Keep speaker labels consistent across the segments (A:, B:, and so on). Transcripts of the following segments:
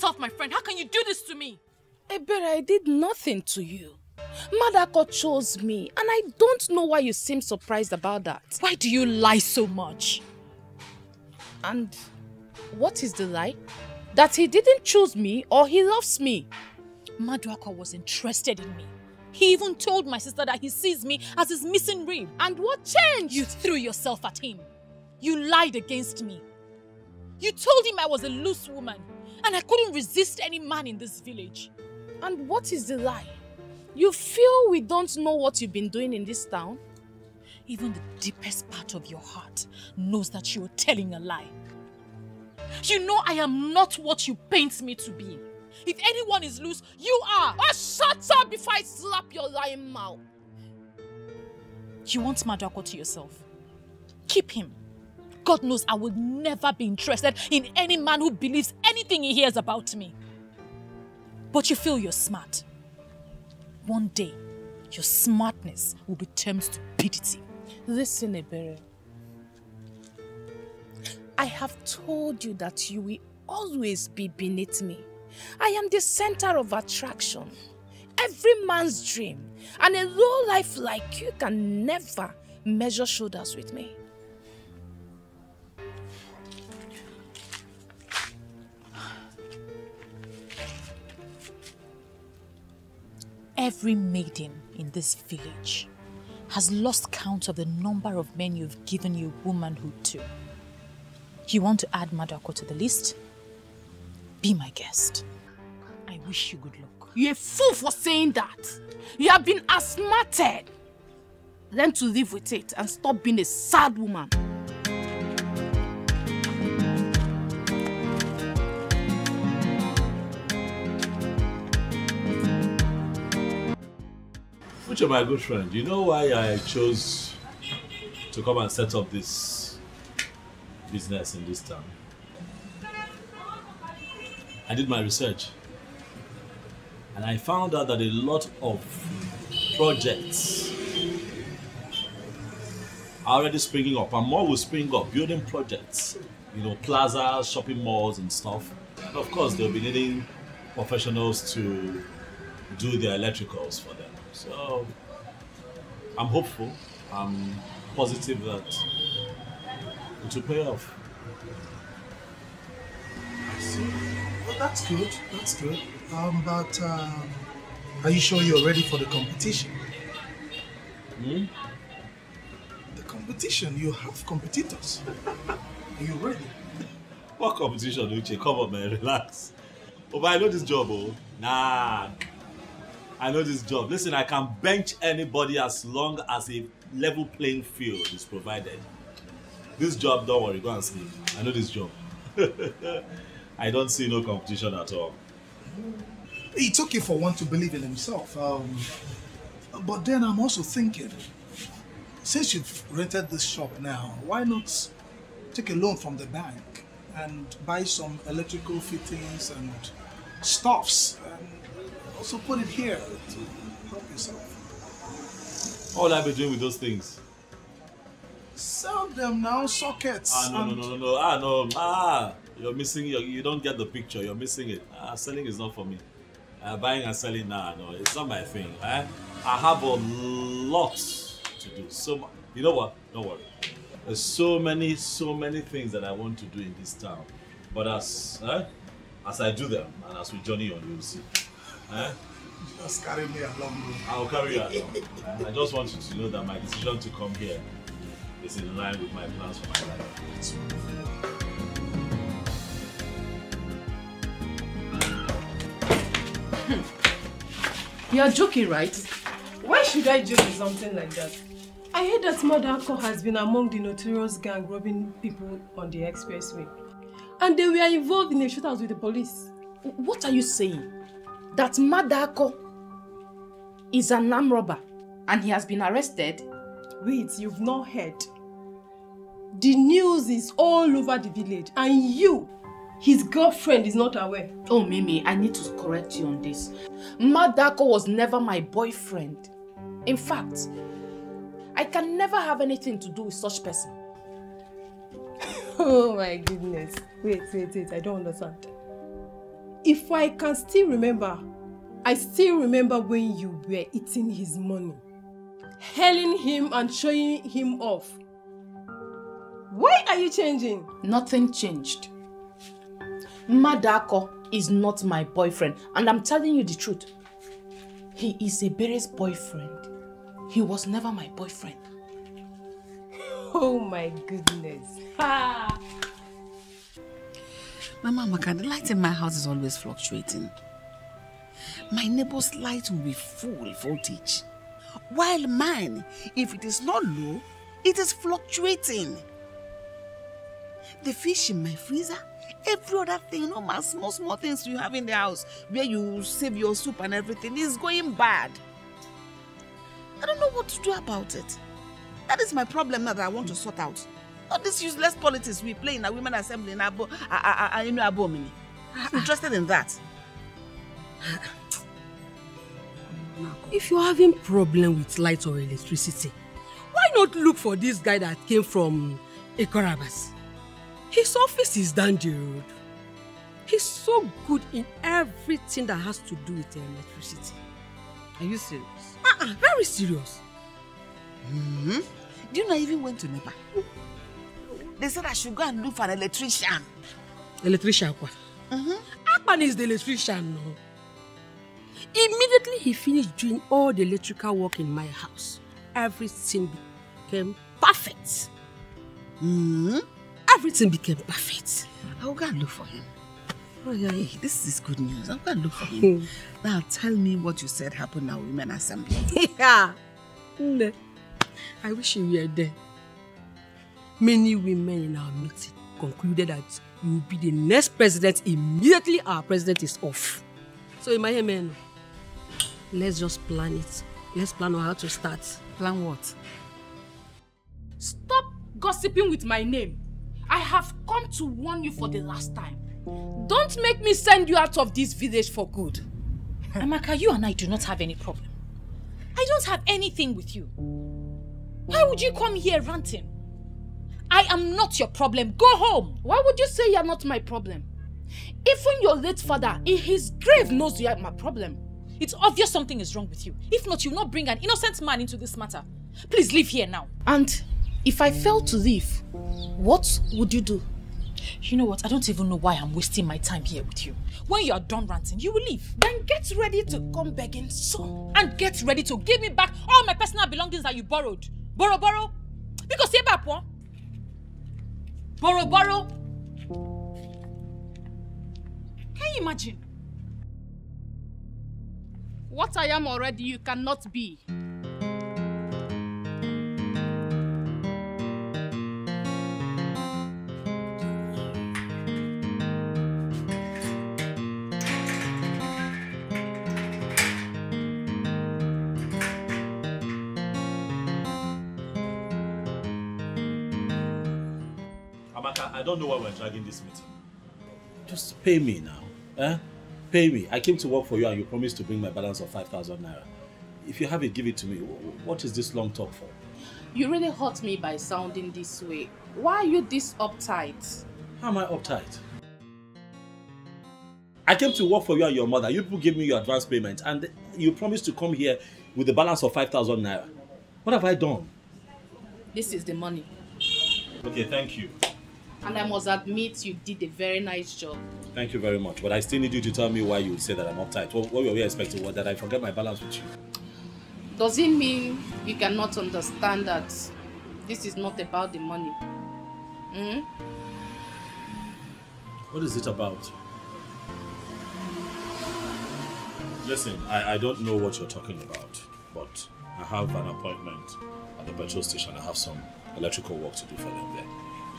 A: yourself, my friend. How can you do this to me?
B: Ebere, I did nothing to you. Madako chose me, and I don't know why you seem surprised about that.
A: Why do you lie so much?
B: And what is the lie? That he didn't choose me or he loves me.
A: Madako was interested in me. He even told my sister that he sees me as his missing rib.
B: And what changed?
A: You threw yourself at him. You lied against me. You told him I was a loose woman and I couldn't resist any man in this village.
B: And what is the lie? You feel we don't know what you've been doing in this town?
A: Even the deepest part of your heart knows that you are telling a lie. You know I am not what you paint me to be. If anyone is loose, you are.
B: Oh, shut up before I slap your lying mouth.
A: You want Madako to yourself? Keep him. God knows I will never be interested in any man who believes anything he hears about me. But you feel you're smart. One day, your smartness will be turned to stupidity.
B: Listen, Ebere. I have told you that you will always be beneath me. I am the center of attraction. Every man's dream. And a low life like you can never measure shoulders with me.
A: Every maiden in this village has lost count of the number of men you've given your womanhood to. You want to add Madako to the list? Be my guest. I wish you good luck.
B: You're a fool for saying that. You have been asthmatic. Learn to live with it and stop being a sad woman.
C: Which of my good friend, you know why I chose to come and set up this business in this town? I did my research and I found out that a lot of projects are already springing up and more will spring up, building projects, you know, plazas, shopping malls and stuff. And of course they'll be needing professionals to do their electricals for them. So I'm hopeful, I'm positive that it will pay off.
D: I see. Well, that's good. That's good. But are you sure you're ready for the competition?
C: Hmm?
D: The competition, you have competitors. Are you ready?
C: What competition, Uche? Come on, man, relax. Oh, but I know this job, oh. Nah. I know this job. Listen, I can bench anybody as long as a level playing field is provided. This job, don't worry, go and sleep. I know this job. I don't see no competition at all.
D: It's okay for one to believe in himself. But then I'm also thinking, since you've rented this shop now, why not take a loan from the bank and buy some electrical fittings and stuffs and also put it here to help yourself?
C: What will I be doing with those things?
D: Sell them now, sockets.
C: No. You're missing, you don't get the picture, you're missing it. Selling is not for me. Buying and selling, no, it's not my thing. I have a lot to do. So, you know what? Don't worry. There's so many things that I want to do in this town. But as I do them, and as we journey on, you'll see.
D: Just carry me along.
C: I'll carry you along. I just want you to know that my decision to come here is in line with my plans for my life.
B: You're joking, right?
E: Why should I joke with something like that? I heard that Madako has been among the notorious gang robbing people on the expressway. And they were involved in a shootout with the police.
B: What are you saying? That Madako is an armed robber and he has been arrested?
E: Wait, you've not heard. The news is all over the village and you, his girlfriend, is not aware.
B: Oh, Mimi, I need to correct you on this. Madako was never my boyfriend. In fact, I can never have anything to do with such person.
E: Oh my goodness. Wait, I don't understand. if I can still remember, I still remember when you were eating his money, hailing him and showing him off. Why are you changing?
B: Nothing changed. Madako is not my boyfriend, and I'm telling you the truth. He is a Bere's boyfriend. He was never my boyfriend.
E: Oh my goodness. Ha!
F: Mama Amaka, the light in my house is always fluctuating. My neighbor's light will be full voltage, while mine, if it is not low, it is fluctuating. The fish in my freezer, every other thing, my small things you have in the house, where you save your soup and everything, is going bad. I don't know what to do about it. That is my problem now that I want to sort out. All this useless politics we play in a women assembly in Abo, I'm interested in that.
G: If you're having problem with light or electricity, why not look for this guy that came from Ekorabas? His office is down the road. He's so good in everything that has to do with electricity.
F: Are you serious?
G: Very serious.
F: Do you know I even went to NEPA? They said I should go and look for an electrician.
G: Electrician what? Akpan is the electrician no. Immediately he finished doing all the electrical work in my house, everything became perfect. Everything became perfect.
F: I'll go and look for him. Oh yeah, this is good news. I'll go and look for him. Now tell me what you said happened now, Women Assembly.
G: Yeah. I wish you were there. Many women in our meeting concluded that you will be the next president immediately our president is off. So in my head, let's just plan it. Let's plan on how to start.
F: Plan what?
B: Stop gossiping with my name. I have come to warn you for the last time. Don't make me send you out of this village for good.
A: Amaka, you and I do not have any problem. I don't have anything with you. Why would you come here ranting? I am not your problem. Go home.
B: Why would you say you're not my problem? Even your late father in his grave knows you are my problem.
A: It's obvious something is wrong with you. If not, you will not bring an innocent man into this matter. Please leave here now.
B: And if I fail to leave, what would you do?
A: You know what? I don't even know why I'm wasting my time here with you. When you are done ranting, you will leave.
B: Then get ready to come begging soon.
A: And get ready to give me back all my personal belongings that you borrowed. Borrow. Because here, Bapwa. Borrow. Can you imagine?
B: What I am already, you cannot be.
C: Amaka, I don't know why we're dragging this meeting. Just pay me now. Pay me. I came to work for you and you promised to bring my balance of 5,000 naira. If you have it, give it to me. What is this long talk for?
B: You really hurt me by sounding this way. Why are you this uptight?
C: How am I uptight? I came to work for you and your mother. You people gave me your advance payment and you promised to come here with the balance of 5,000 naira. What have I done?
B: This is the money.
C: Okay, thank you.
B: And I must admit you did a very nice job.
C: Thank you very much. But I still need you to tell me why you would say that I'm uptight. What were we expecting? What, that I forget my balance with you?
B: Does it mean you cannot understand that this is not about the money?
C: What is it about? Listen, I don't know what you're talking about, but I have an appointment at the petrol station. I have some electrical work to do for them there.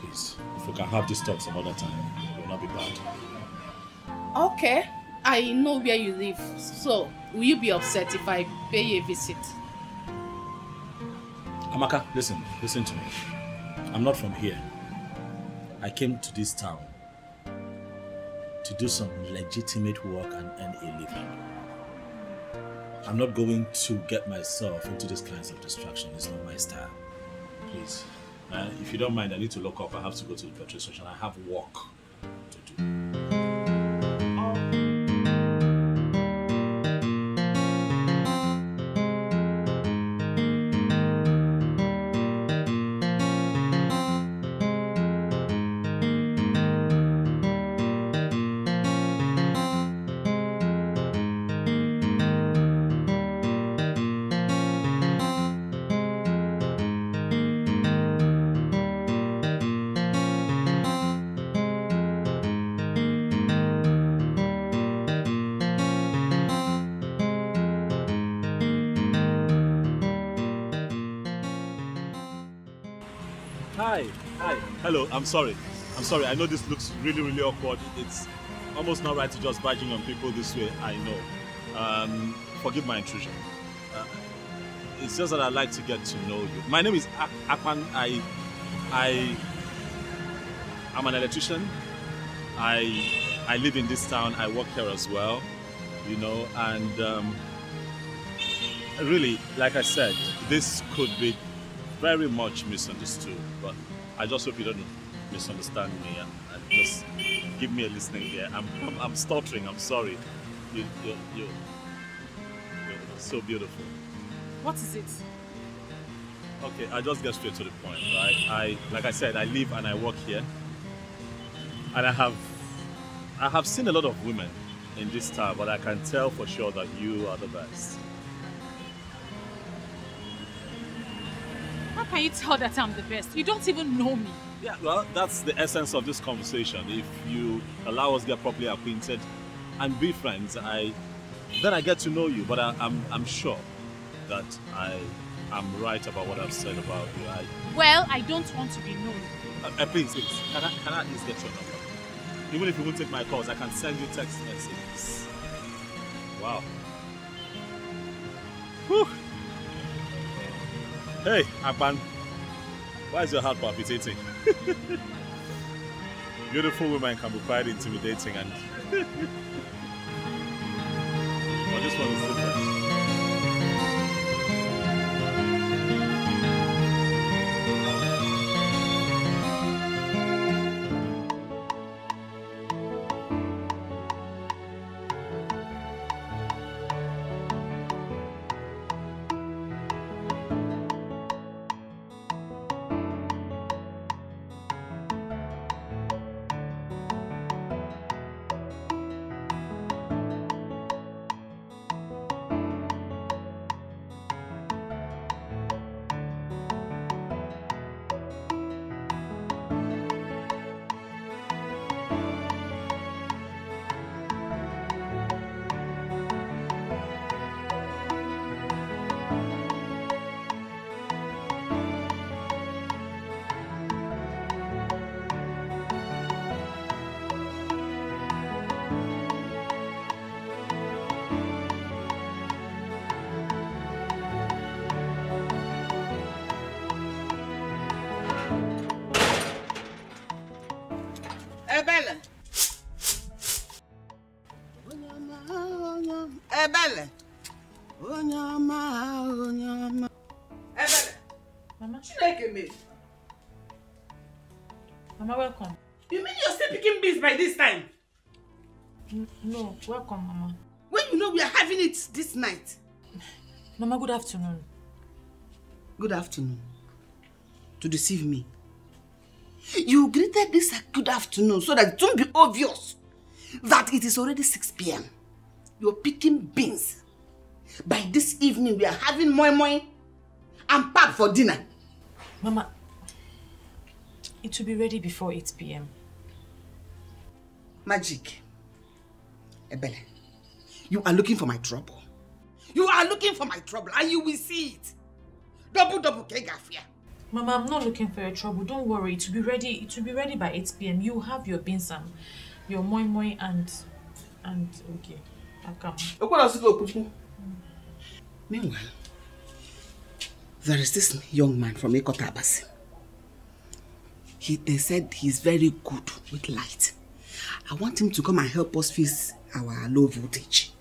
C: Please, if we can have this talk some other time, it will not be bad.
B: Okay, I know where you live. So, will you be upset if I pay you a visit?
C: Amaka, listen to me. I'm not from here. I came to this town to do some legitimate work and earn a living. I'm not going to get myself into these kinds of distraction. It's not my style. Please. If you don't mind, I need to lock up. I have to go to the petrol station. I have work to do. Hi. Hello, I'm sorry. I know this looks really, really awkward. It's almost not right to just barging on people this way, I know. Forgive my intrusion. It's just that I'd like to get to know you. My name is Akpan. I'm an electrician. I live in this town. I work here as well, you know, and really, like I said, this could be very much misunderstood, but I just hope you don't misunderstand me and just give me a listening ear. I'm stuttering. I'm sorry. You're so beautiful.
A: What is it?
C: Okay, I'll just get straight to the point, right? Like I said, I live and I work here, and I have seen a lot of women in this town, but I can tell for sure that you are the best.
A: How can you tell that I'm the best? You don't even know me.
C: Yeah, well, that's the essence of this conversation. If you allow us to get properly acquainted and be friends, then I get to know you. But I'm sure that I'm right about what I've said about you.
A: Well, I don't want to be known.
C: Please, can I at least get your number? Even if you won't take my calls, I can send you text messages. Wow. Whew. Hey, Akpan, why is your heart palpitating? Beautiful women can be quite intimidating, and I just want to sit there.
F: Ebele. Onyama. Ebele.
A: Mama.
F: Chineke me.
A: Mama, welcome.
F: You mean you're still picking beans by this time?
A: No, welcome, Mama.
F: When you know we are having it this night.
A: Mama, good afternoon.
F: Good afternoon. To deceive me. You greeted this a good afternoon so that it won't be obvious that it is already 6 p.m. You're picking beans. By this evening, we are having moi moi and pap for dinner.
A: Mama, it will be ready before 8 p.m.
F: Magic. Ebele, you are looking for my trouble. You are looking for my trouble and you will see it. Double kegafia.
A: Mama, I'm not looking for your trouble. Don't worry. It will be ready. It will be ready by 8 p.m. You have your beans and your moi moi and okay. I'll come.
F: Meanwhile, there is this young man from Ekotabasi. They said he's very good with light. I want him to come and help us fix our low voltage.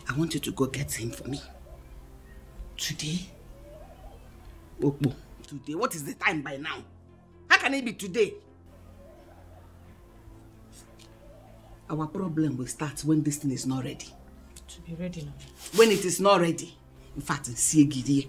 F: I want you to go get him for me. Today? Okpo. Today? What is the time by now? How can it be today? Our problem will start when this thing is not ready.
A: To be ready now.
F: When it is not ready. In fact, see Gidie.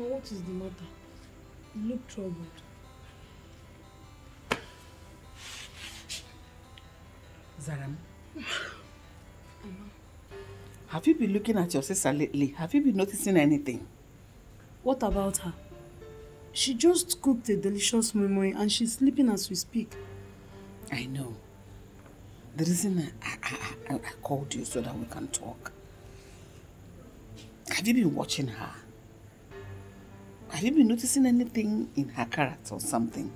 E: Mama, what is the matter? You look troubled.
F: Zaram, have you been looking at your sister lately? Have you been noticing anything?
H: What about her? She just cooked a delicious memory and she's sleeping as we speak.
F: I know. The reason I called you so that we can talk. Have you been watching her? Have you been noticing anything in her character or something?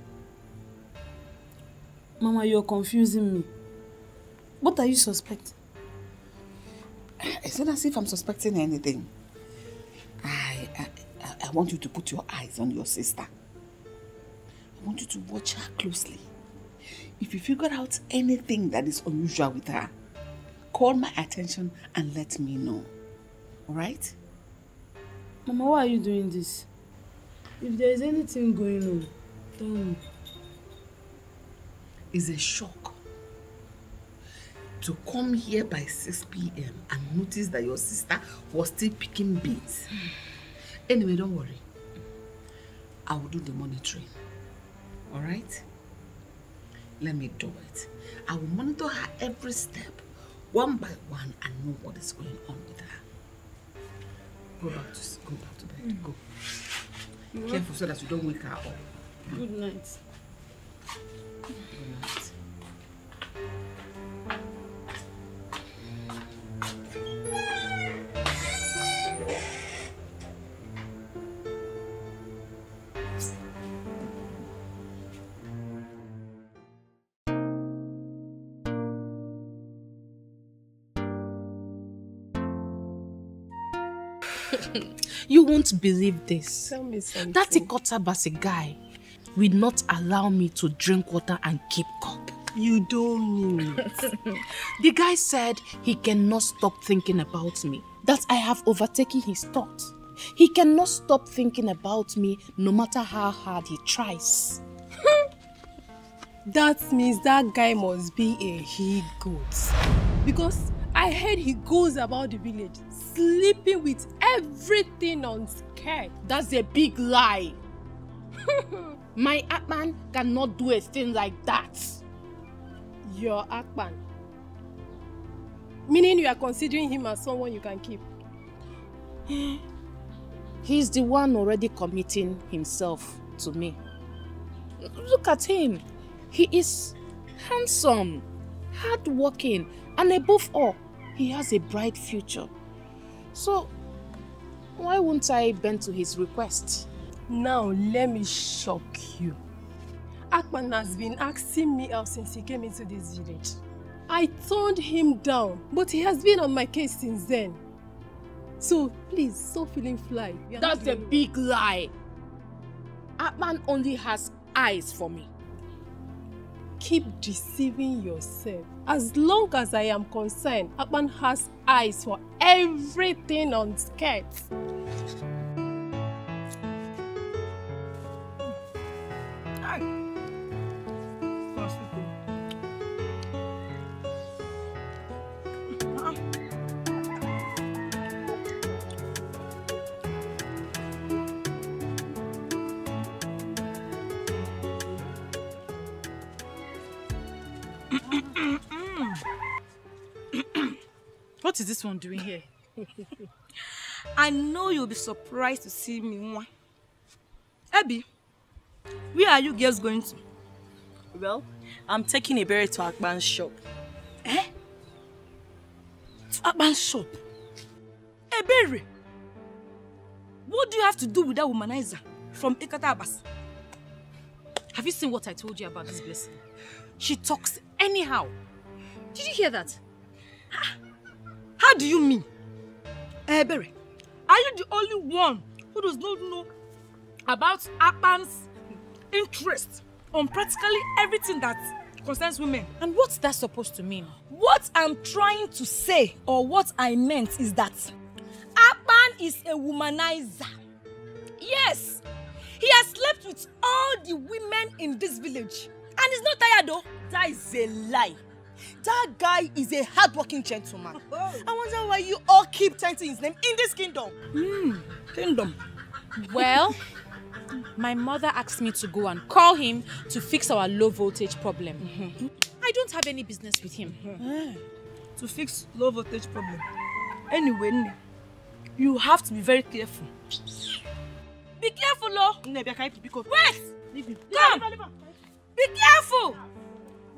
H: Mama, you're confusing me. What are you suspecting?
F: It's not as if I'm suspecting anything. I want you to put your eyes on your sister. I want you to watch her closely. If you figure out anything that is unusual with her, call my attention and let me know. Alright?
H: Mama, why are you doing this? If there is anything going on, tell me.
F: It's a shock to come here by 6 p.m. and notice that your sister was still picking beans. Anyway, don't worry. I will do the monitoring. Alright? Let me do it. I will monitor her every step, one by one, and know what is going on with her. Go back to bed. Go. Careful so that you don't wake her up.
H: Good night.
F: Good night.
B: You won't believe this.
E: Tell me something.
B: That Ikotabasi guy will not allow me to drink water and keep cup.
E: You don't mean it.
B: The guy said he cannot stop thinking about me, that I have overtaken his thoughts. He cannot stop thinking about me no matter how hard he tries.
E: That means that guy must be a he-goat. Because I heard he goes about the village sleeping with everything on skirt.
B: That's a big lie. My Atman cannot do a thing like that.
E: Your Akpan. Meaning you are considering him as someone you can keep.
B: He's the one already committing himself to me. Look at him. He is handsome, hardworking, and above all, he has a bright future. So, why won't I bend to his request?
E: Now, let me shock you. Akpan has been asking me out since he came into this village. I turned him down, but he has been on my case since then. So, please, stop feeling fly.
B: That's a big lie. Akpan only has eyes for me.
E: Keep deceiving yourself. As long as I am concerned, Akpan has eyes for everything on skirts.
A: What is this one doing here?
I: I know you'll be surprised to see me. Abby, where are you girls going to?
J: Well, I'm taking a berry to Akban's shop.
I: Eh? To Akban's shop? A berry? What do you have to do with that womanizer from Ikatabas?
A: Have you seen what I told you about this blessing? She talks anyhow. Did you hear that?
I: How do you mean? Berry, are you the only one who does not know about Akban's interest on practically everything that concerns women?
A: And what's that supposed to mean?
I: What I'm trying to say, or what I meant, is that Akban is a womanizer. Yes, he has slept with all the women in this village. And he's not tired though.
J: That is a lie. That guy is a hardworking gentleman. I wonder why you all keep chanting his name in this kingdom.
I: Kingdom.
A: Well, my mother asked me to go and call him to fix our low voltage problem. I don't have any business with him.
I: To fix low voltage problem. Anyway, you have to be very careful. Be careful, Lo. Wait! Come! Be careful!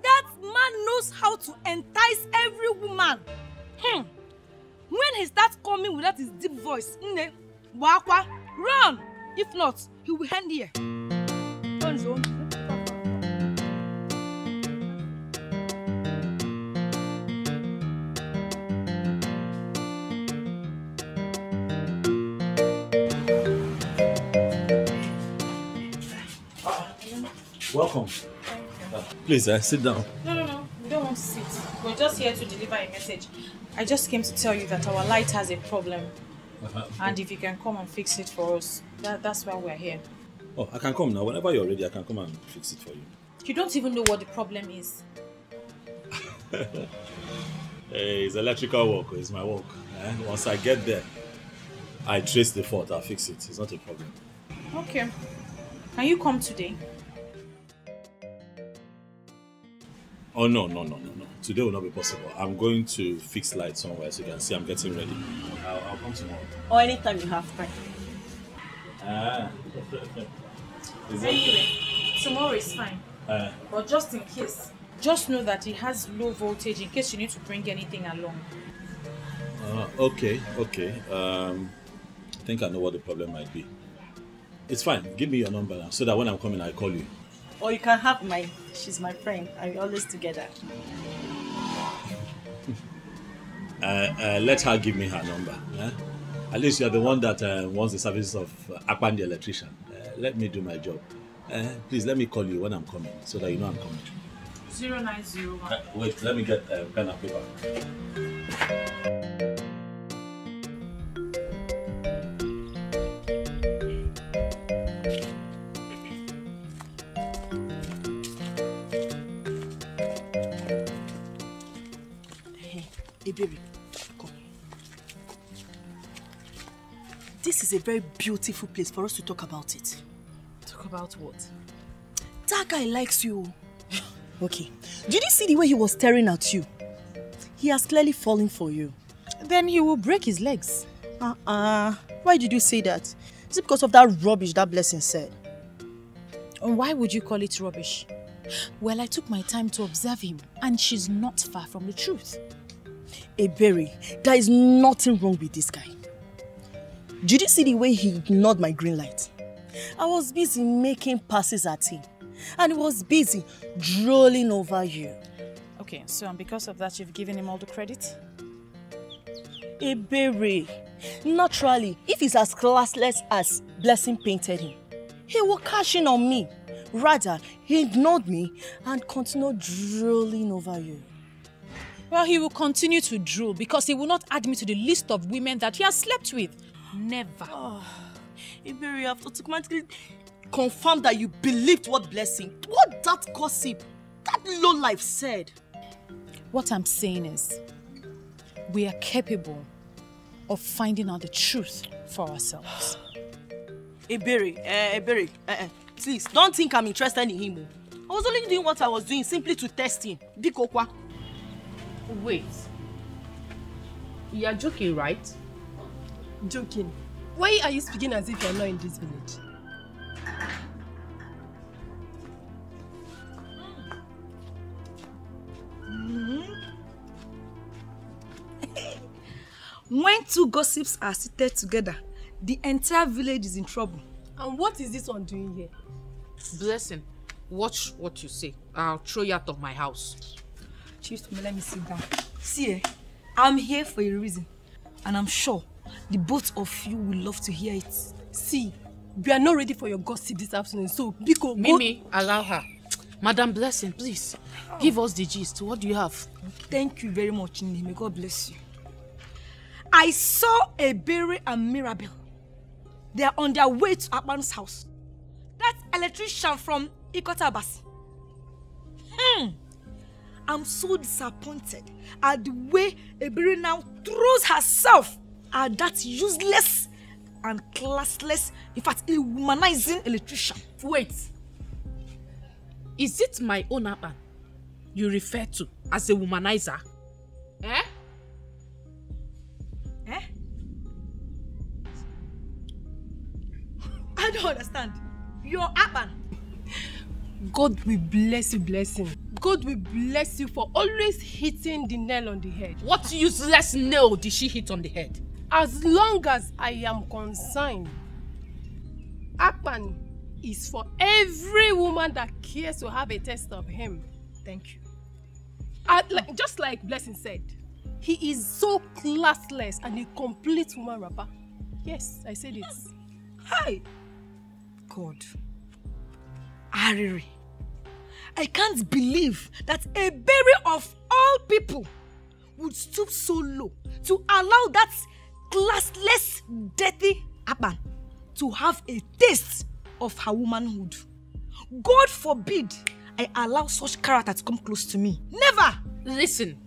I: That man knows how to entice every woman. When he starts coming with that his deep voice, run! If not, he will hand here.
C: Welcome. Please, sit down.
A: No. We don't want to sit. We're just here to deliver a message. I just came to tell you that our light has a problem. And if you can come and fix it for us, that's why we're here.
C: Oh, I can come now. Whenever you're ready, I can come and fix it for you.
A: You don't even know what the problem is.
C: Hey, it's electrical work. It's my work. Once I get there, I trace the fault. I'll fix it. It's not a problem.
A: Okay. Can you come today?
C: Oh, no. Today will not be possible. I'm going to fix lights somewhere so you can see I'm getting ready. I'll come tomorrow.
J: Or anytime you have time.
A: Anyway, tomorrow is fine. But just in case, just know that it has low voltage in case you need to bring anything along.
C: Okay. I think I know what the problem might be. It's fine. Give me your number now so that when I'm coming, I call you.
J: Or you can have mine. She's my friend. We're always together.
C: Let her give me her number. At least you're the one that wants the services of Akpan the electrician. Let me do my job. Please let me call you when I'm coming so that you know I'm coming.
A: 0901.
C: Wait, let me get pen and paper.
J: Hey baby, come. This is a very beautiful place for us to talk about it.
A: Talk about what?
J: That guy likes you. Okay, did you see the way he was staring at you? He has clearly fallen for you.
A: Then he will break his legs.
J: Why did you say that? Is it because of that rubbish that Blessing said?
A: And why would you call it rubbish? Well, I took my time to observe him, and she's not far from the truth.
J: Ebere, there is nothing wrong with this guy. Did you see the way he ignored my green light? I was busy making passes at him, and he was busy drooling over you.
A: Okay, so and because of that, you've given him all the credit?
J: Ebere, naturally, if he's as classless as Blessing painted him, he will cash in on me. Rather, he ignored me and continued drooling over you.
A: Well, he will continue to drool because he will not add me to the list of women that he has slept with. Never.
J: Ebere, you have automatically confirmed that you believed what that gossip, that lowlife said.
A: What I'm saying is, we are capable of finding out the truth for ourselves.
J: Ebere, please, don't think I'm interested in him. I was only doing what I was doing simply to test him. Dikokwa.
E: Wait. You're joking, right? Joking. Why are you speaking as if you're not in this village?
I: When two gossips are seated together, the entire village is in trouble.
E: And what is this one doing here?
G: Blessing, watch what you say. I'll throw you out of my house.
I: Chief, let me sit down. See, I'm here for a reason. And I'm sure the both of you will love to hear it.
E: See, we are not ready for your gossip this afternoon, so Biko,
G: Mimi, allow her. Madam Blessing, please, give us the gist. What do you have?
I: Thank you very much, Ini. May God bless you. I saw Ebere and Mirabel. They are on their way to Akpan's house. That electrician from Ikotabasi. I'm so disappointed at the way Ebere now throws herself at that useless and classless, in fact, a womanizing electrician.
B: Wait. Is it my own Akpan you refer to as a womanizer? Eh?
I: Eh? I don't understand. Your Akpan.
E: God will bless you, blessing. God will bless you for always hitting the nail on the head.
B: What useless nail did she hit on the head?
E: As long as I am concerned, Akpan is for every woman that cares to have a taste of him.
I: Thank you.
E: Just like Blessing said, he is so classless and a complete woman rapper. Yes, I said it.
I: Hi. God. Ariri. I can't believe that a berry of all people would stoop so low to allow that classless, dirty Akpan to have a taste of her womanhood. God forbid I allow such character to come close to me. Never!
B: Listen,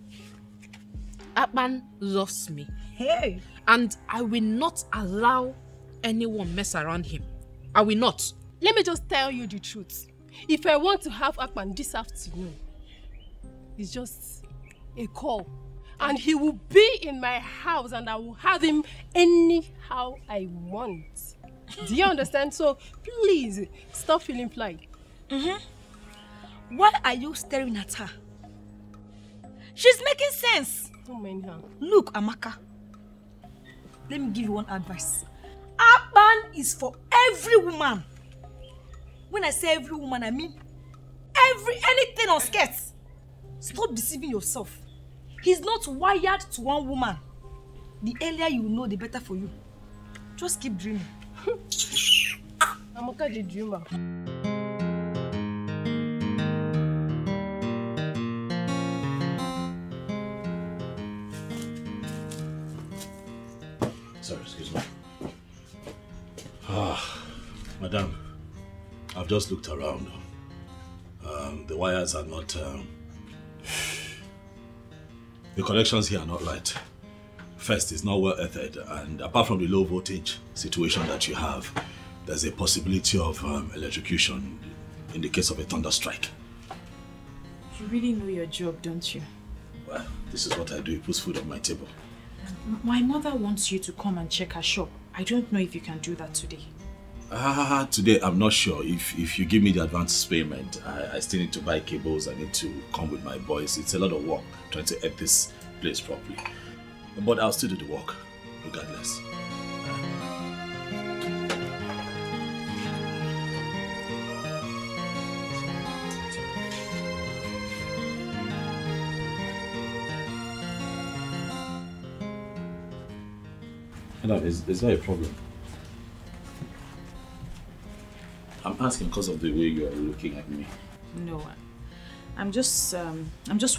B: Akpan loves me.
I: Hey!
B: And I will not allow anyone mess around him. I will not.
E: Let me just tell you the truth. If I want to have Akpan this afternoon, it's just a call. And he will be in my house and I will have him anyhow I want. Do you understand? So please, stop feeling fly.
I: Why are you staring at her? She's making sense.
E: Don't mind her.
I: Look, Amaka. Let me give you one advice. Akpan is for every woman. When I say every woman, I mean anything on skirts. Stop deceiving yourself. He's not wired to one woman. The earlier you know, the better for you. Just keep dreaming.
E: Amaka the dreamer.
C: Sorry, excuse me. Madam, I've just looked around. The wires are not... the connections here are not right. First, it's not well earthed, and apart from the low voltage situation that you have, there's a possibility of electrocution in the case of a thunder strike.
A: You really know your job, don't you?
C: Well, this is what I do. It puts food on my table.
A: My mother wants you to come and check her shop. I don't know if you can do that today.
C: Today I'm not sure. If you give me the advance payment, I still need to buy cables. I need to come with my boys. It's a lot of work trying to edit this place properly. But I'll still do the work, regardless. Madam, is there a problem? I'm asking because of the way you are looking at me.
A: No, I'm just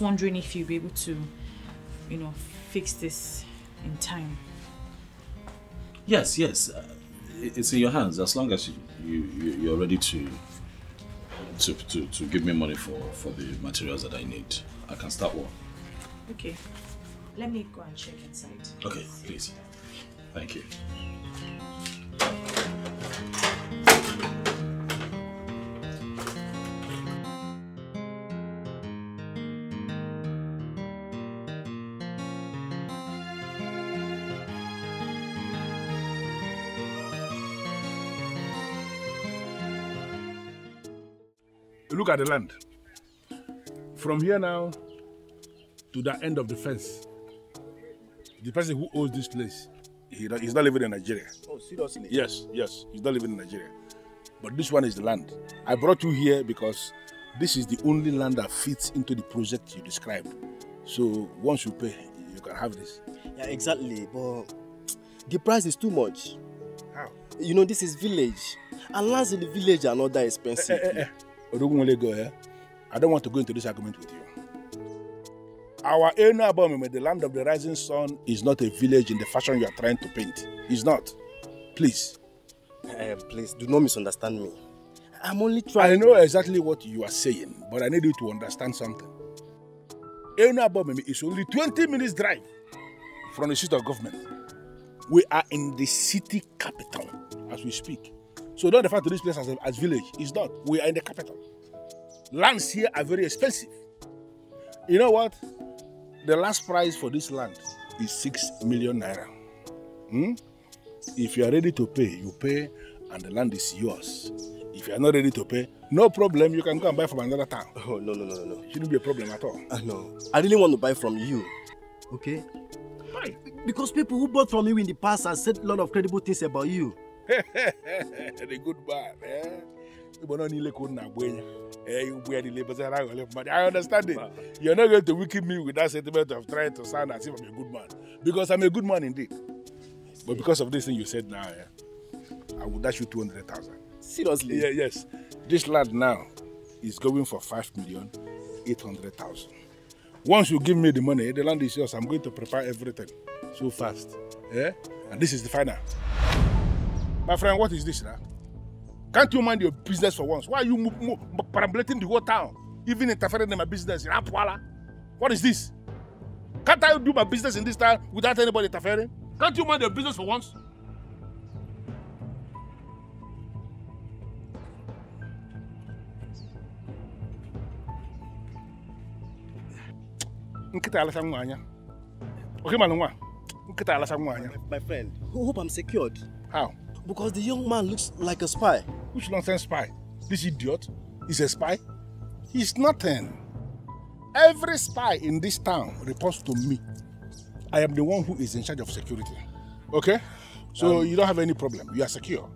A: wondering if you'll be able to, fix this in time.
C: Yes. It's in your hands. As long as you're ready to give me money for the materials that I need, I can start work.
A: Okay. Let me go and check inside.
C: Okay, please. Thank you.
K: Look at the land. From here now to the end of the fence, the person who owns this place, he's not living in Nigeria.
L: Oh, seriously?
K: Yes, he's not living in Nigeria. But this one is the land. I brought you here because this is the only land that fits into the project you described. So once you pay, you can have this.
L: Yeah, exactly. But the price is too much.
K: How?
L: This is village. And lands in the village are not that expensive.
K: I don't want to go into this argument with you. Our Ini Edo, the land of the rising sun, is not a village in the fashion you are trying to paint. It's not. Please.
L: Please, do not misunderstand me. I'm only trying.
K: I know exactly what you are saying, but I need you to understand something. Ini Edo is only 20 minutes drive from the seat of government. We are in the city capital as we speak. So don't refer to this place as village. It's not. We are in the capital. Lands here are very expensive. You know what? The last price for this land is 6 million naira. If you are ready to pay, you pay and the land is yours. If you are not ready to pay, no problem, you can go and buy from another town.
L: Oh, no.
K: It shouldn't be a problem at all.
L: No. I really want to buy from you. Okay?
K: Why?
L: Because people who bought from you in the past have said a lot of credible things about you.
K: The good man, eh? I understand it. You're not going to wicked me with that sentiment of trying to sound as if I'm a good man. Because I'm a good man indeed. But because of this thing you said now, I will dash you 200,000.
L: Seriously?
K: Yeah, yes. This land now is going for 5,800,000. Once you give me the money, the land is yours. I'm going to prepare everything so fast. Yeah? And this is the final. My friend, what is this now? Can't you mind your business for once? Why are you perambulating the whole town? Even interfering in my business in Apwala? What is this? Can't I do my business in this town without anybody interfering? Can't you mind your business for once?
L: My friend, I hope I'm secured.
K: How?
L: Because the young man looks like a spy.
K: Which nonsense spy? This idiot is a spy? He's nothing. Every spy in this town reports to me. I am the one who is in charge of security. Okay? So you don't have any problem. You are secure.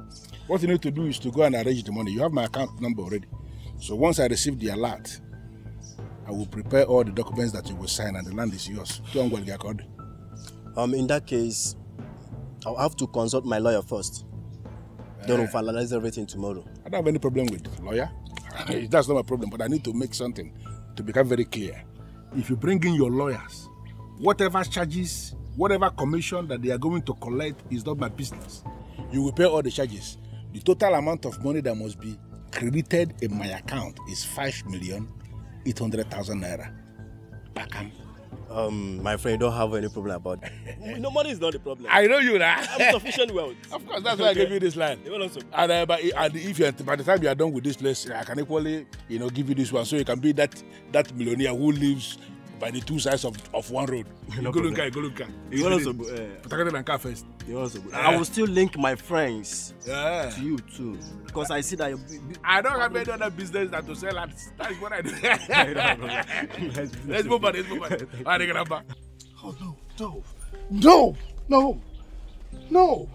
K: What you need to do is to go and arrange the money. You have my account number already. So once I receive the alert, I will prepare all the documents that you will sign and the land is yours. In
L: that case, I'll have to consult my lawyer first. Then we'll finalize everything tomorrow.
K: I don't have any problem with lawyer. That's not my problem, but I need to make something to become very clear. If you bring in your lawyers, whatever charges, whatever commission that they are going to collect is not my business. You will pay all the charges. The total amount of money that must be credited in my account is 5,800,000 naira. Bakam.
L: My friend, don't have any problem about that. No, money is not the problem.
K: I know you now.
L: I'm sufficient wealth.
K: Of course, that's why I gave you this land. And if you, by the time you are done with this place, I can equally, give you this one, so you can be that millionaire who lives by the two sides of one road.
L: No
K: go look at.
L: You also,
K: first.
L: I will still link my friends to you too, because I see that
K: I don't have any other business than to sell ads. That is what I do. Let's move on.
D: Oh, no.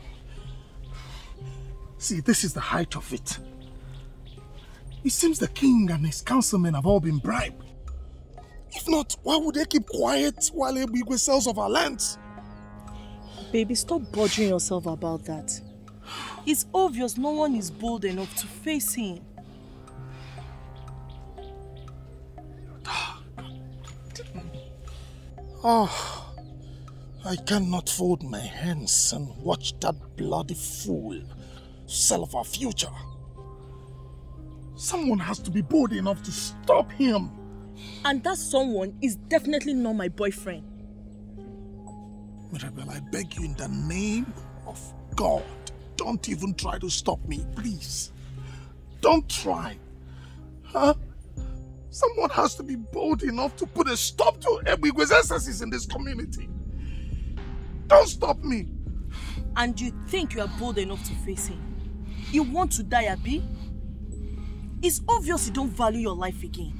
D: See, this is the height of it. It seems the king and his councilmen have all been bribed. If not, why would they keep quiet while Ebigwe sells off our lands?
J: Baby, stop bothering yourself about that. It's obvious no one is bold enough to face him.
D: Oh, I cannot fold my hands and watch that bloody fool sell off our future. Someone has to be bold enough to stop him.
J: And that someone is definitely not my boyfriend.
D: Mirabel, I beg you in the name of God, don't even try to stop me, please. Don't try. Huh? Someone has to be bold enough to put a stop to Ebigwe's excesses in this community. Don't stop me.
J: And you think you are bold enough to face him? You want to die, Abi? It's obvious you don't value your life again.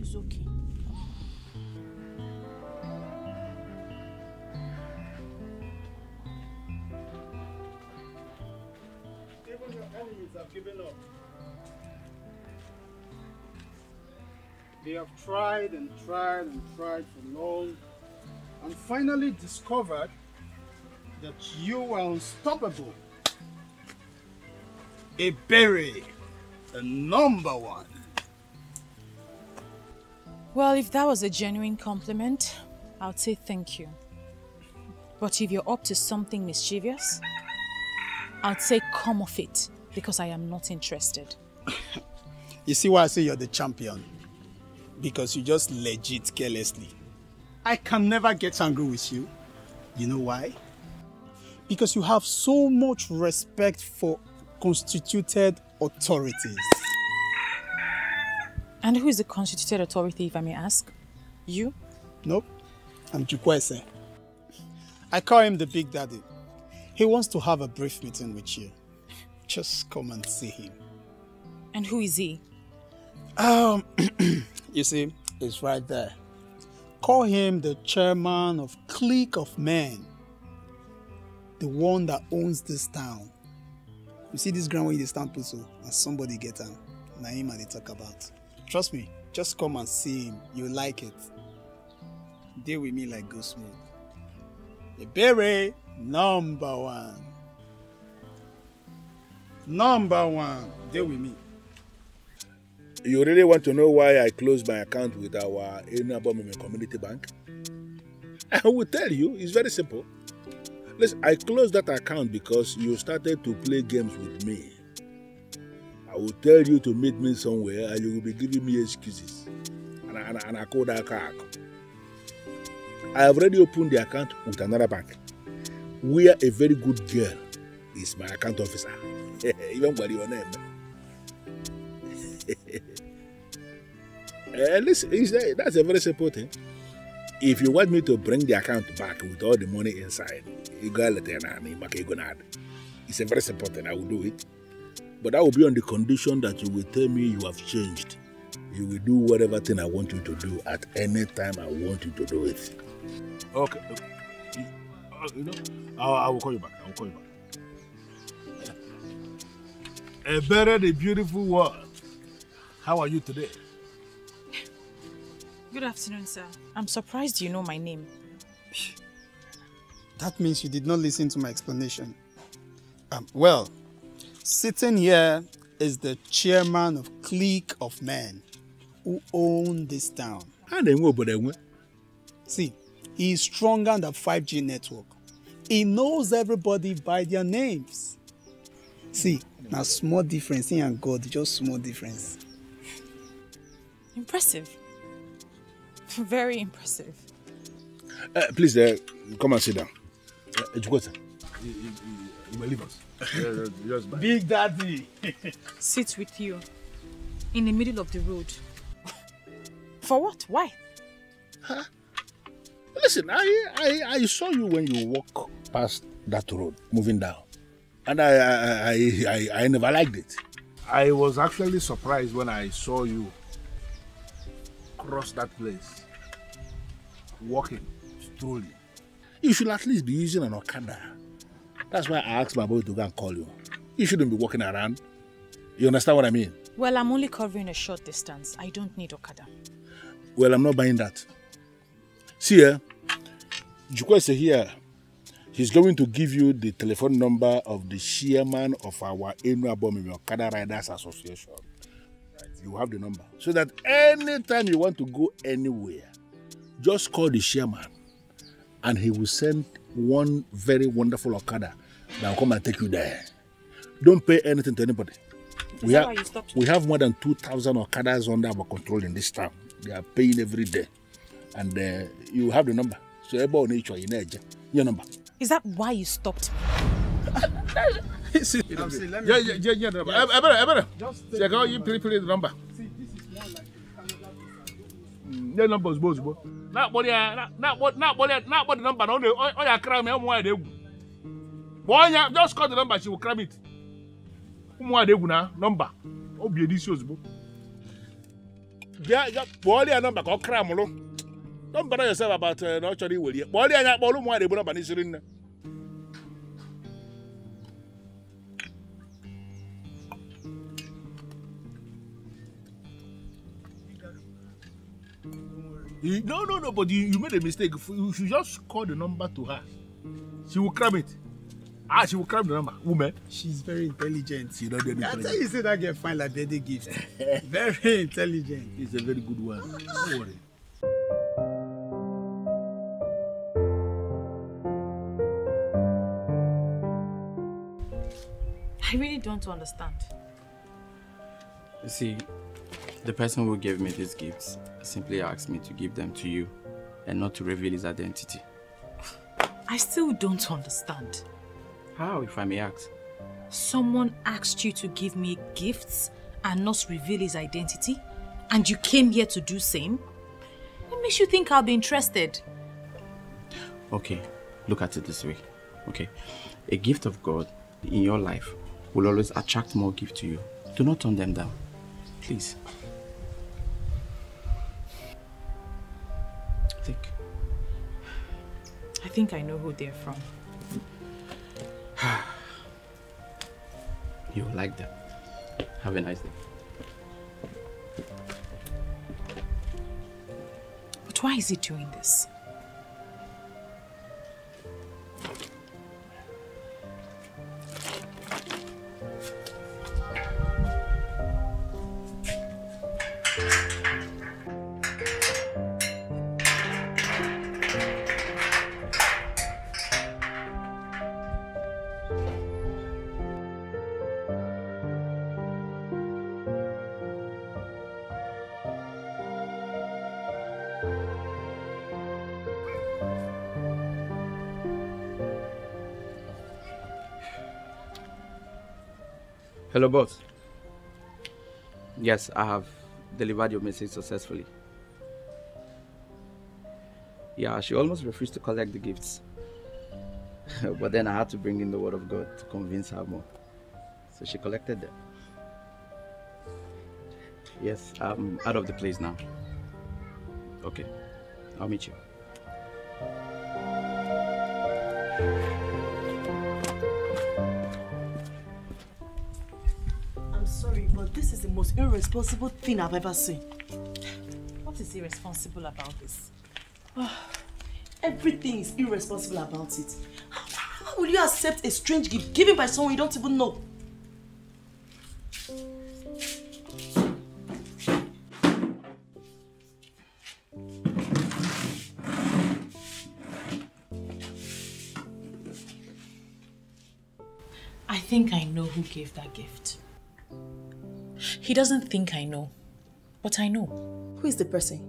J: It's okay.
M: Even your enemies have given up. They have tried and tried and tried for long, and finally discovered that you are unstoppable. A berry, the #1.
A: Well, if that was a genuine compliment, I'd say thank you. But if you're up to something mischievous, I'd say come off it, because I am not interested.
M: You see why I say you're the champion? Because you just legit carelessly. I can never get angry with you. You know why? Because you have so much respect for constituted authorities.
A: And who is the constituted authority, if I may ask? You?
M: Nope. I'm Chukwese. I call him the Big Daddy. He wants to have a brief meeting with you. Just come and see him.
A: And who is he?
M: You see, it's right there. Call him the chairman of Clique of Men. The one that owns this town. You see this ground where you stand so and somebody get him. Now him and they talk about. Trust me, just come and see him. You'll like it. Deal with me like go smooth. Ebere, number one. Number one. Deal with me.
K: You really want to know why I closed my account with our Ini Edo community bank? I will tell you, it's very simple. Listen, I closed that account because you started to play games with me. I will tell you to meet me somewhere and you will be giving me excuses. And I call that car. I have already opened the account with another bank, where a very good girl is my account officer. Even by your name. Listen, that's a very simple thing. If you want me to bring the account back with all the money inside, it's a very simple thing. I will do it. But that will be on the condition that you will tell me you have changed. You will do whatever thing I want you to do at any time I want you to do it. Okay. You know, I will call you back. I will call you back. Ebere, the beautiful one. How are you today?
A: Good afternoon, sir. I'm surprised you know my name.
M: That means you did not listen to my explanation. Well, sitting here is the chairman of Clique of Men who own this town. See, he is stronger than the 5G network. He knows everybody by their names. See, now small difference, he and God, just small difference.
A: Impressive. Very impressive.
K: Please, come and sit down. You will leave us.
M: Big Daddy.
A: Sit with you in the middle of the road. For what? Why?
K: Huh? Listen, I saw you when you walk past that road, moving down. And I never liked it. I was actually surprised when I saw you cross that place, walking, strolling. You should at least be using an Okada. That's why I asked my boy to go and call you. You shouldn't be walking around. You understand what I mean?
A: Well, I'm only covering a short distance. I don't need Okada.
K: Well, I'm not buying that. See here, Chukwese here. He's going to give you the telephone number of the chairman of our Ini Edo Okada Riders Association. Right. You have the number. So that anytime you want to go anywhere, just call the chairman and he will send one very wonderful Okada that will come and take you there. Don't pay anything to anybody. We have more than 2,000 Okadas under our control in this town. They are paying every day. And you have the number. So everybody needs your number.
A: Is that why you stopped me?
K: Just take the number.
M: See, this is more like
K: the number is both. Not body number. Just call the number, she will cram it. Number. Number. Don't bother yourself about not actually will you. No, but you made a mistake. You should just call the number to her. She will cram it. She will cram the number. Woman.
M: She's very intelligent.
K: She don't do anything.
M: That's how you say that girl fine like birthday gift. Very intelligent.
K: It's a very good one. Don't worry.
A: I really don't understand.
N: See, the person who gave me these gifts simply asked me to give them to you and not to reveal his identity.
A: I still don't understand.
N: How, if I may ask?
A: Someone asked you to give me gifts and not reveal his identity, and you came here to do same? What makes you think I'll be interested?
N: Okay, look at it this way. Okay, a gift of God in your life will always attract more gifts to you. Do not turn them down, please. Think.
A: I think I know who they're from.
N: You will like them. Have a nice day.
A: But why is he doing this?
N: Hello, boss. Yes, I have delivered your message successfully. Yeah, she almost refused to collect the gifts. But then I had to bring in the word of God to convince her more. So she collected them. Yes, I'm out of the place now. Okay, I'll meet you.
J: Sorry, but this is the most irresponsible thing I've ever seen.
A: What is irresponsible about this?
J: Everything is irresponsible about it. How will you accept a strange gift given by someone you don't even know?
A: I think I know who gave that gift. He doesn't think I know, but I know.
J: Who is the person?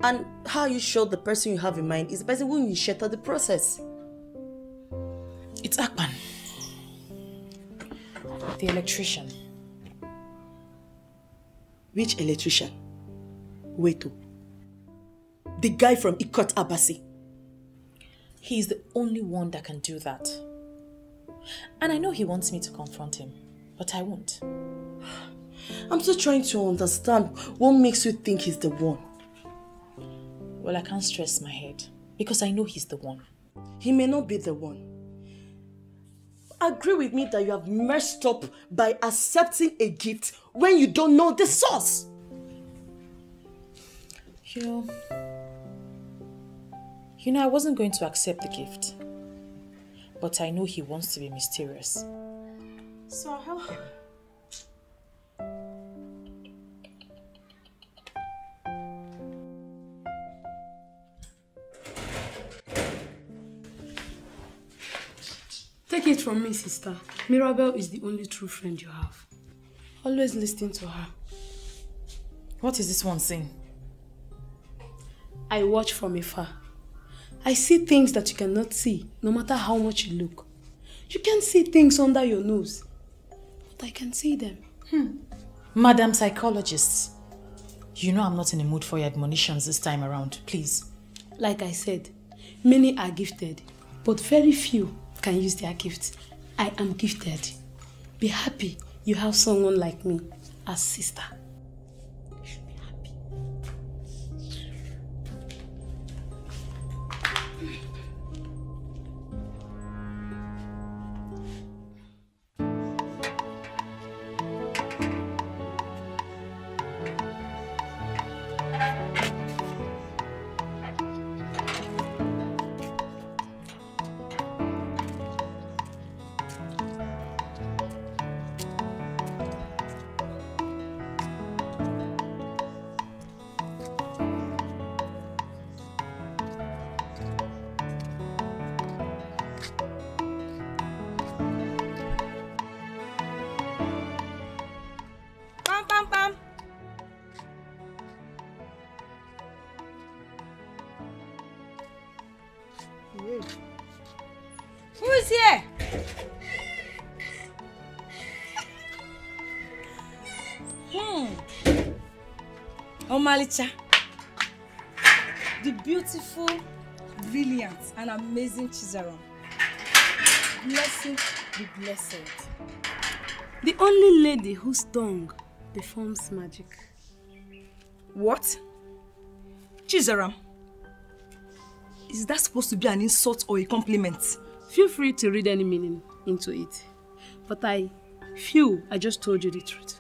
J: And how are you sure the person you have in mind is the person who initiated the process?
A: It's Akpan, the electrician.
J: Which electrician? Wait, the guy from Ikot Abasi.
A: He's the only one that can do that. And I know he wants me to confront him, but I won't.
J: I'm still trying to understand what makes you think he's the one.
A: Well, I can't stress my head because I know he's the one.
J: He may not be the one. Agree with me that you have messed up by accepting a gift when you don't know the source.
A: You know, I wasn't going to accept the gift, but I know he wants to be mysterious. So I'll help him.
H: Take it from me, sister. Mirabel is the only true friend you have. Always listen to her.
A: What is this one saying?
H: I watch from afar. I see things that you cannot see, no matter how much you look. You can see things under your nose, but I can see them.
A: Madam Psychologist, you know I'm not in the mood for your admonitions this time around, please.
H: Like I said, many are gifted, but very few can use their gifts. I am gifted. Be happy you have someone like me as sister. You should be happy.
I: Who is here? Omalicha. The beautiful, brilliant, and amazing Chizaram. Blessed be blessed.
H: The only lady whose tongue performs magic.
I: What? Chizaram? Is that supposed to be an insult or a compliment?
H: Feel free to read any meaning into it. But I feel I just told you the truth.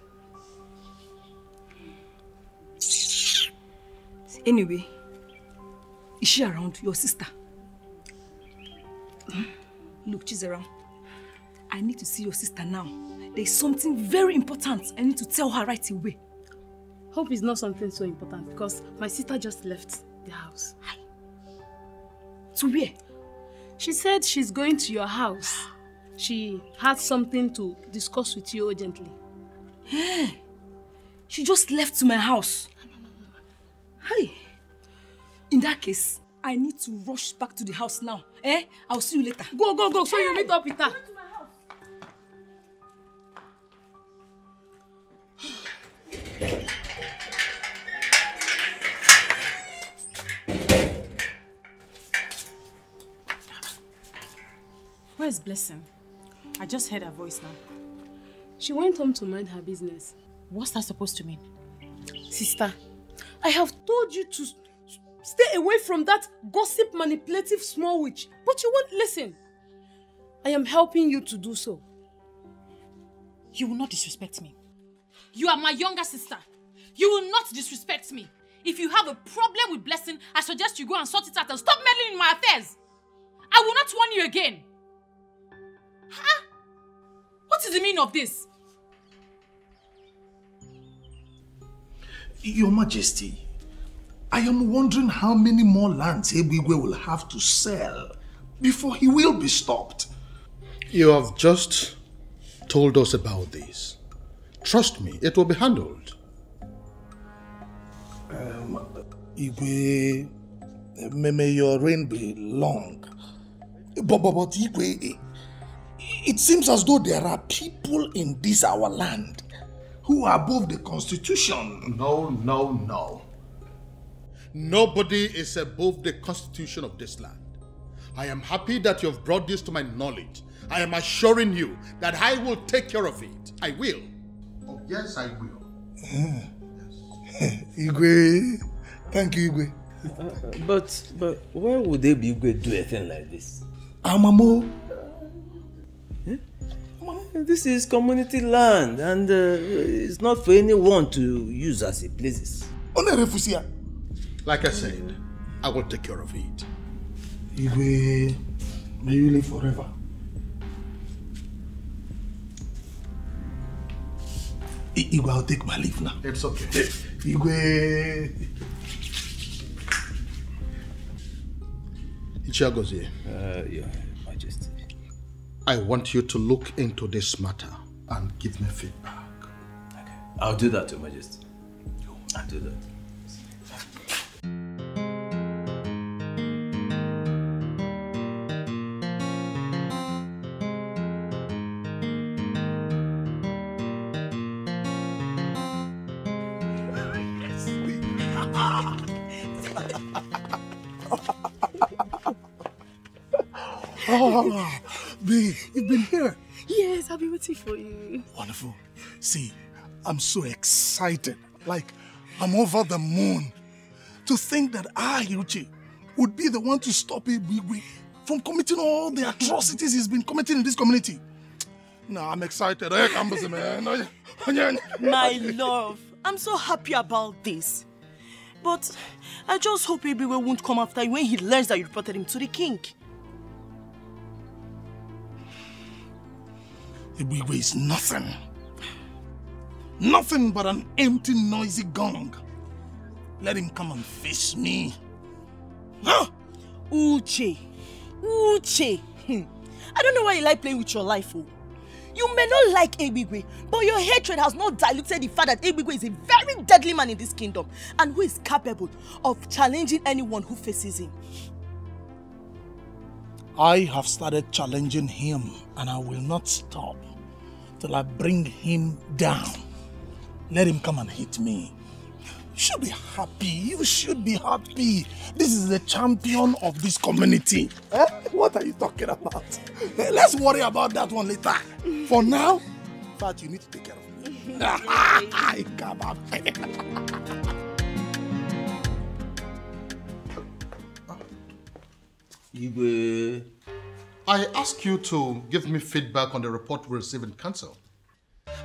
I: Anyway, is she around, your sister? Look, Chizaram, I need to see your sister now. There is something very important I need to tell her right away.
H: Hope it's not something so important because my sister just left the house.
I: To where?
H: She said she's going to your house. She had something to discuss with you urgently.
I: Hey, she just left to my house. Hey, in that case, I need to rush back to the house now. I'll see you later.
H: Go, so you meet up with her.
A: Where's Blessing? I just heard her voice now.
H: She went home to mind her business.
A: What's that supposed to mean?
H: Sister, I have told you to stay away from that gossip manipulative small witch, but you won't listen. I am helping you to do so.
A: You will not disrespect me. You are my younger sister. You will not disrespect me. If you have a problem with Blessing, I suggest you go and sort it out and stop meddling in my affairs. I will not warn you again. Huh? What is the meaning of this?
D: Your Majesty, I am wondering how many more lands Ebigwe will have to sell before he will be stopped.
O: You have just told us about this. Trust me, it will be handled.
D: Igwe, may your reign be long. But Igwe, it seems as though there are people in this our land who are above the constitution.
O: No. Nobody is above the constitution of this land. I am happy that you have brought this to my knowledge. I am assuring you that I will take care of it. I will. Oh, yes, I will.
D: Igwe, thank you, Igwe.
P: But why would they be Igwe do a thing like this?
D: Amamo.
P: This is community land and it's not for anyone to use as it pleases.
O: Like I said, I will take care of it.
D: Igwe, may you live forever. Igwe, I'll take my leave now.
O: It's okay.
D: Igwe.
O: Ichiagozie.
P: Your Majesty.
O: I want you to look into this matter and give me feedback.
P: Okay. I'll do that, Your Majesty. I'll do that.
D: Oh, babe, you've been here.
H: Yes, I've been waiting for you.
D: Wonderful. See, I'm so excited. Like, I'm over the moon. To think that I, Hiruchi, would be the one to stop Ibigwe from committing all the atrocities he's been committing in this community. No, I'm excited.
J: My love, I'm so happy about this. But I just hope Ibigwe won't come after you when he learns that you reported him to the king.
D: Ibigwe is nothing. Nothing but an empty, noisy gong. Let him come and face me. Huh?
J: Uche. I don't know why you like playing with your life, oh. You may not like Ibigwe, but your hatred has not diluted the fact that Ibigwe is a very deadly man in this kingdom and who is capable of challenging anyone who faces him.
D: I have started challenging him, and I will not stop till I bring him down. Let him come and hit me. You should be happy. You should be happy. This is the champion of this community. Eh? What are you talking about? Let's worry about that one later. For now, in fact, you need to take care of me.
O: Igwe, I ask you to give me feedback on the report we received in council.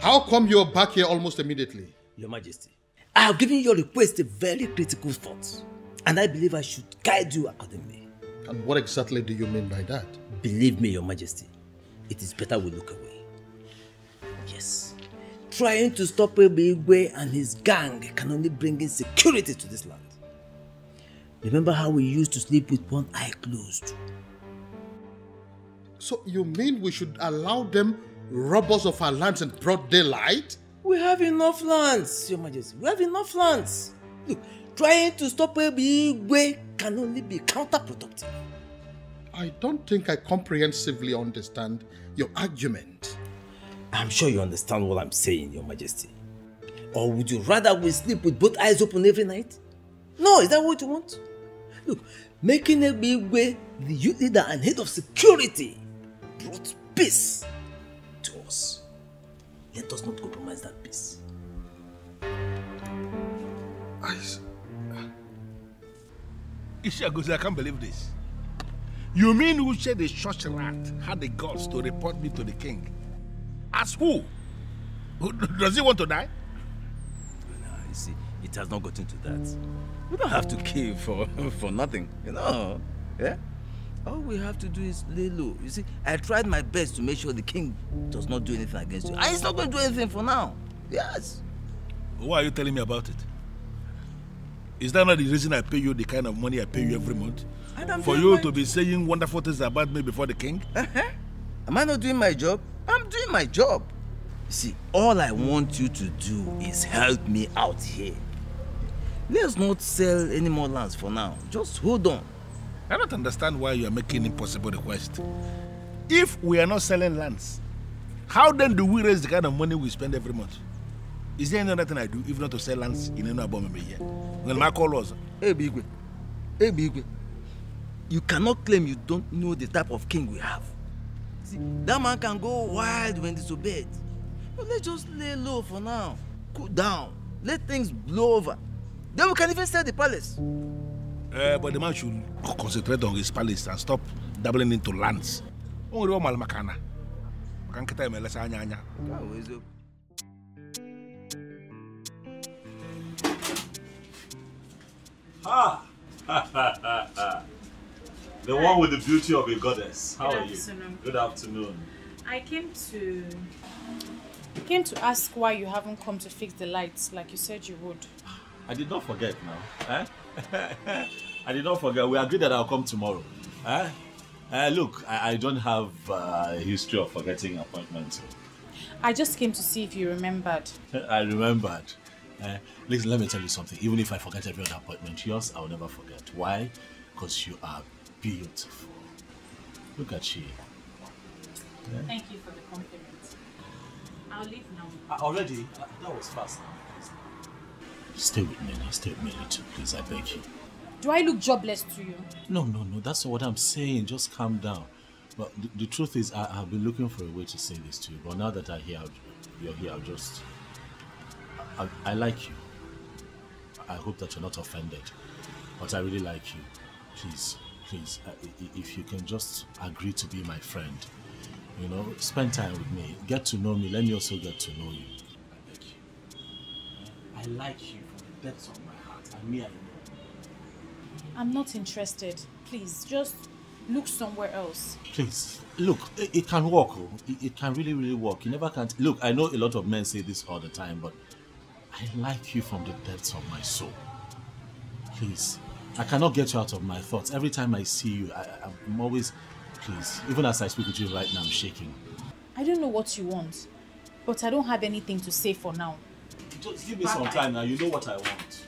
O: How come you're back here almost immediately?
P: Your Majesty, I have given your request a very critical thought, and I believe I should guide you accordingly.
O: And what exactly do you mean by that?
P: Believe me, Your Majesty, it is better we look away. Yes, trying to stop Igwe and his gang can only bring insecurity to this land. Remember how we used to sleep with one eye closed?
O: So you mean we should allow them rob us of our lands in broad daylight?
P: We have enough lands, Your Majesty. We have enough lands. Look, trying to stop Igwe can only be counterproductive.
O: I don't think I comprehensively understand your argument.
P: I'm sure you understand what I'm saying, Your Majesty. Or would you rather we sleep with both eyes open every night? No, is that what you want? Look, making Igwe the youth leader and head of security brought peace to us. Let us not compromise that peace.
K: Ishagozi, I can't believe this. You mean Uche the church rat had the guts to report me to the king? As who? Does he want to die?
P: No, you see, it has not gotten to that. We don't have to kill for nothing, you know. Yeah? All we have to do is lay low. You see, I tried my best to make sure the king does not do anything against you. And he's not going to do anything for now. Yes.
K: Why are you telling me about it? Is that not the reason I pay you the kind of money I pay you every month? For you to be saying wonderful things about me before the king?
P: Am I not doing my job? I'm doing my job. You see, all I want you to do is help me out here. Let's not sell any more lands for now. Just hold on.
K: I don't understand why you are making impossible request. If we are not selling lands, how then do we raise the kind of money we spend every month? Is there any other thing I do if not to sell lands in any above me here? When my call was,
P: Hey Bigwe, you cannot claim you don't know the type of king we have. See, that man can go wild when disobeyed. But let's just lay low for now. Cool down. Let things blow over. Then we can even sell the palace.
K: But the man should concentrate on his palace and stop dabbling into lands.
C: Ah! The one with the beauty of a goddess. How are you? Good afternoon.
A: I came to ask why you haven't come to fix the lights like you said you would.
C: I did not forget now. I did not forget. We agreed that I'll come tomorrow. Look, I don't have a history of forgetting appointments.
A: I just came to see if you remembered.
C: I remembered. Listen, let me tell you something. Even if I forget every other appointment, yours I'll never forget. Why? Because you are beautiful. Look at you. Yeah?
A: Thank you for the compliment. I'll leave now.
C: Already? That was fast. Stay with me. Stay with me a little, please. I beg you.
A: Do I look jobless to you?
C: No. That's not what I'm saying. Just calm down. But the truth is, I've been looking for a way to say this to you. But now that you're here, I'll just... I like you. I hope that you're not offended. But I really like you. Please, if you can just agree to be my friend. You know, spend time with me. Get to know me. Let me also get to know you. I beg you. I like you from the depths of my heart. And me, I know.
A: I'm not interested. Please, just look somewhere else.
C: Please, look, it can work. It can really, really work. You never can. Look, I know a lot of men say this all the time, but I like you from the depths of my soul. Please, I cannot get you out of my thoughts. Every time I see you, I'm always... Please, even as I speak with you right now, I'm shaking.
A: I don't know what you want, but I don't have anything to say for now.
C: Just give me some time now. You know what I want.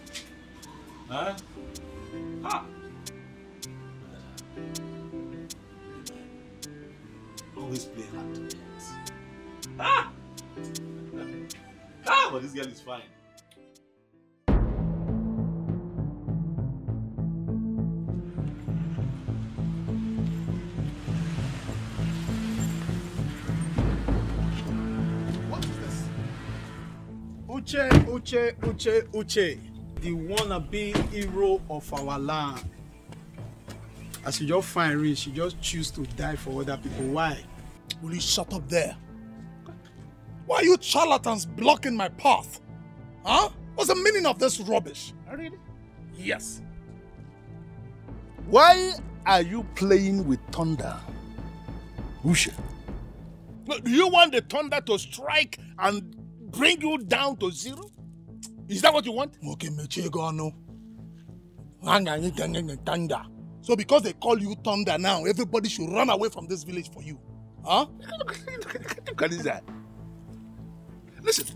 C: Huh? Ah. always play hard to get. Ah! Ah, but this girl is fine.
M: What is this? Uche. The wannabe hero of our land. As you just find rich, she just choose to die for other people. Why?
D: Will you shut up there? Why are you charlatans blocking my path? Huh? What's the meaning of this rubbish?
K: Really?
D: Yes.
K: Why are you playing with thunder? Uche. Do you want the thunder to strike and bring you down to zero? Is that what you want?
D: Okay, Mechegano. Thunder. So because they call you Thunder now, everybody should run away from this village for you. Huh?
K: Look at that. Listen.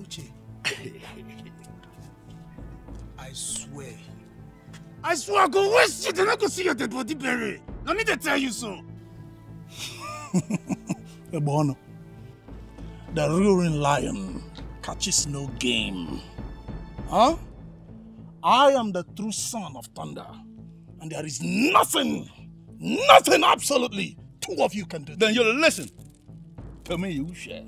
D: Uche. I swear I go waste shit and I go see your dead body buried. I need to tell you so. Ebono. The roaring lion catches no game. Huh? I am the true son of thunder. And there is nothing, absolutely, two of you can do.
K: Then you listen to me, Uche.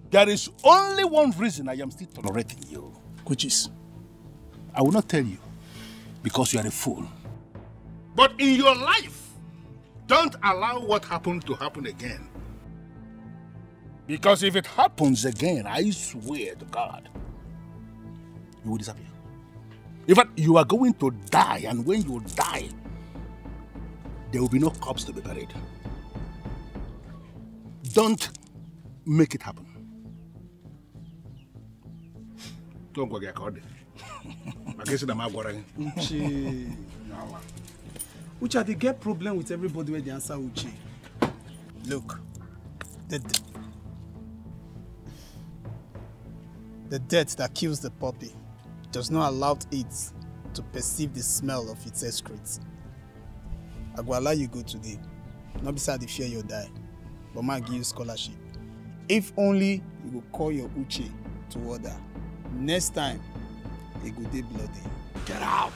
K: There is only one reason I am still tolerating you.
D: Which is?
K: I will not tell you, because you are a fool. But in your life, don't allow what happened to happen again. Because if it happens again, I swear to God, you will disappear. In fact, you are going to die, and when you die, there will be no corpse to be buried. Don't make it happen. Don't go get caught.
M: Uche, they get problem with everybody when they answer Uche. Look, the death that kills the puppy does not allow it to perceive the smell of its excrete. I will allow you go today. Not beside the fear you'll die, but I give you scholarship. If only you will call your Uche to order. Next time, it will be bloody.
D: Get out!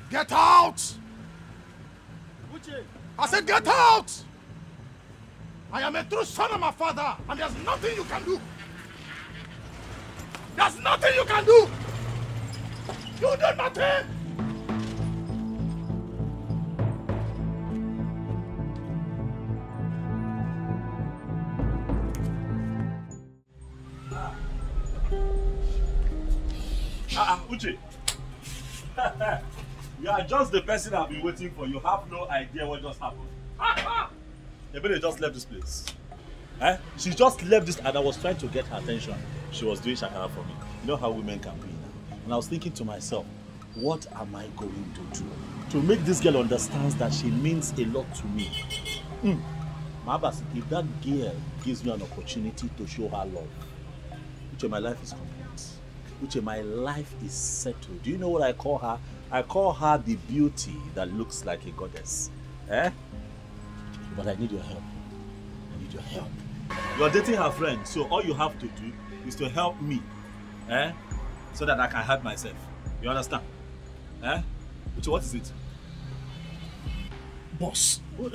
D: Get out! Uche, I said get out! I am a true son of my father, and there's nothing you can do. There's nothing you can do! You do nothing!
C: Uche, you are just the person I've been waiting for. You have no idea what just happened. Ebene just left this place. She just left this, and I was trying to get her attention. She was doing shakara for me. You know how women can be now. And I was thinking to myself, what am I going to do to make this girl understand that she means a lot to me? Mabas, if that girl gives me an opportunity to show her love, Uche, my life is complete. Uche, my life is settled. Do you know what I call her? I call her the beauty that looks like a goddess. But I need your help. I need your help. You are dating her friend, so all you have to do is to help me, so that I can help myself. You understand? Uche, what is it?
D: Boss.
C: Wait.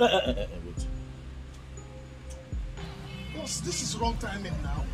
D: Boss, this is wrong timing now.